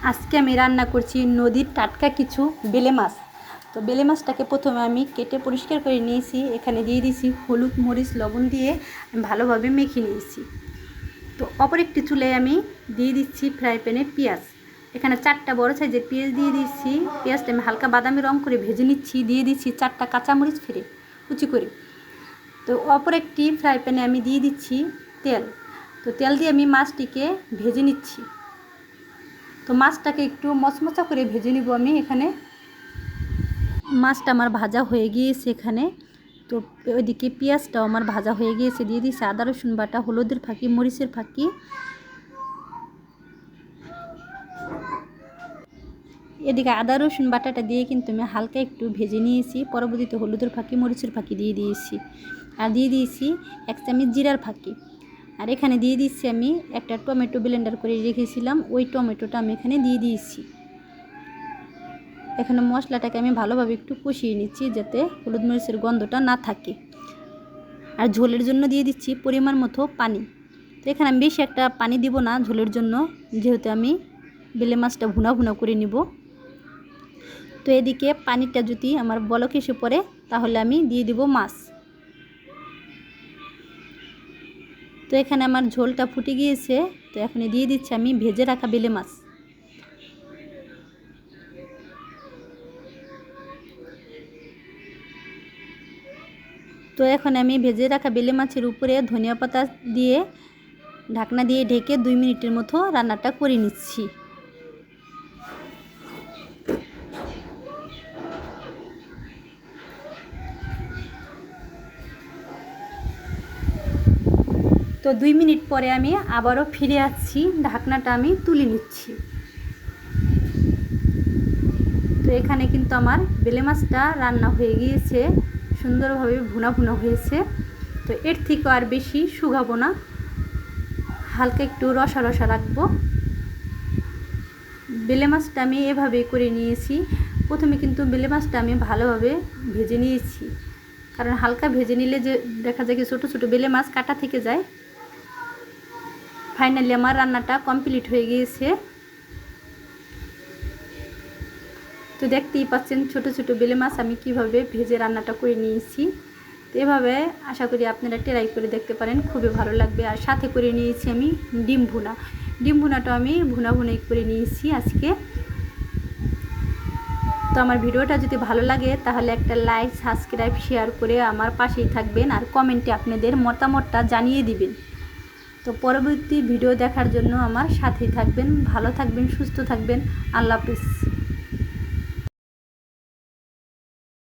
আজকে আমি রান্না করছি নদীর টাটকা কিছু বেলে মাছ। তো বেলে মাছটাকে প্রথমে আমি কেটে পরিষ্কার করে নিয়েছি। এখানে দিয়ে দিয়েছি হলুদ মরিচ লবণ দিয়ে আমি ভালোভাবে মেখে নিয়েছি। তো অপর একটি চুলায় আমি দিয়ে দিচ্ছি ফ্রাই প্যানে পেঁয়াজ। এখানে 4টা বড় সাইজের পেঁয়াজ দিয়ে দিচ্ছি। পেঁয়াজটা আমি হালকা বাদামি রং করে ভেজে নিচ্ছি। দিয়ে দিচ্ছি 4টা কাঁচামরিচ ফেলে কুচি করে। তো অপর একটি ফ্রাই প্যানে আমি দিয়ে দিচ্ছি তেল। তো তেল দিয়ে আমি মাছটিকে ভেজে নিচ্ছি। তো মাছটাকে একটু মচমচা করে ভেজে নিব আমি। এখানে মাছটা আমার ভাজা হয়ে গিয়েছে এখানে। তো ওইদিকে পেঁয়াজটাও আমার ভাজা হয়ে গিয়েছে। দিয়ে দিচ্ছি আদা রসুন বাটা, হলুদের ফাঁকি, মরিচের ফাঁকি। এদিকে আদা রসুন বাটাটা দিয়ে কিন্তু আমি হালকা একটু ভেজে নিয়েছি। পরবর্তীতে হলুদের ফাঁকি, মরিচের ফাঁকি দিয়ে দিয়েছি। আর দিয়ে দিয়েছি 1 চামচ জিরার ফাঁকি। আর এখানে দিয়ে দিচ্ছি আমি একটা টমেটো ব্লেন্ডার করে রেখেছিলাম, ওই টমেটোটা আমি এখানে দিয়ে দিয়েছি। এখানে মশলাটাকে আমি ভালোভাবে একটু কষিয়ে নিচ্ছি যাতে হলুদ মরিচের গন্ধটা না থাকে। আর ঝোলের জন্য দিয়ে দিচ্ছি পরিমাণ মতো পানি। তো এখানে আমি বেশি একটা পানি দিব না ঝোলের জন্য, যেহেতু আমি বেলে মাছটা ভুনা ভুনা করে নিব। তো এদিকে পানিটা যদি আমার বলক এসে পড়ে তাহলে আমি দিয়ে দিব মাছ। তো এখানে আমার ঝোলটা ফুটে গিয়েছে। তো এখন দিয়ে দিচ্ছি আমি ভেজে রাখা বেলে মাছ। তো এখন আমি ভেজে রাখা বেলে মাছের উপরে ধনিয়া পাতা দিয়ে ঢাকনা দিয়ে ঢেকে 2 মিনিটের মতো রান্নাটা করে নিচ্ছি। তো 2 মিনিট পরে আমি আবারও ফিরে আসছি, ঢাকনাটা আমি তুলে নিচ্ছি। তো এখানে কিন্তু আমার বেলে মাছটা রান্না হয়ে গিয়েছে, সুন্দরভাবে ভুনা ভুনা হয়েছে। তো এর থেকে আর বেশি শুকাবো না, হালকা একটু রসা রসা রাখবো। বেলে মাছটা আমি এভাবেই করে নিয়েছি। প্রথমে কিন্তু বেলে মাছটা আমি ভালোভাবে ভেজে নিয়েছি, কারণ হালকা ভেজে নিলে যে দেখা যায় কি ছোটো ছোটো বেলে মাছ কাটা থেকে যায়। ফাইনালি আমার রান্নাটা কমপ্লিট হয়ে গিয়েছে। তো দেখতেই পাচ্ছেন ছোট ছোট বেলে মাছ আমি কিভাবে ভেজে রান্নাটা করে নিয়েছি। তো এভাবে আশা করি আপনারা ট্রাই করে দেখতে পারেন, খুবই ভালো লাগবে। আর সাথে করে নিয়েছি আমি ডিম ভুনা। ডিম ভুনাটা আমি ভুনা ভুনাই করে নিয়েছি আজকে। তো আমার ভিডিওটা যদি ভালো লাগে তাহলে একটা লাইক, সাবস্ক্রাইব, শেয়ার করে আমার পাশেই থাকবেন। আর কমেন্টে আপনাদের মতামতটা জানিয়ে দিবেন। তো পরবর্তী ভিডিও দেখার জন্য আমার সাথেই থাকবেন। ভালো থাকবেন, সুস্থ থাকবেন। আল্লাহ হাফেজ।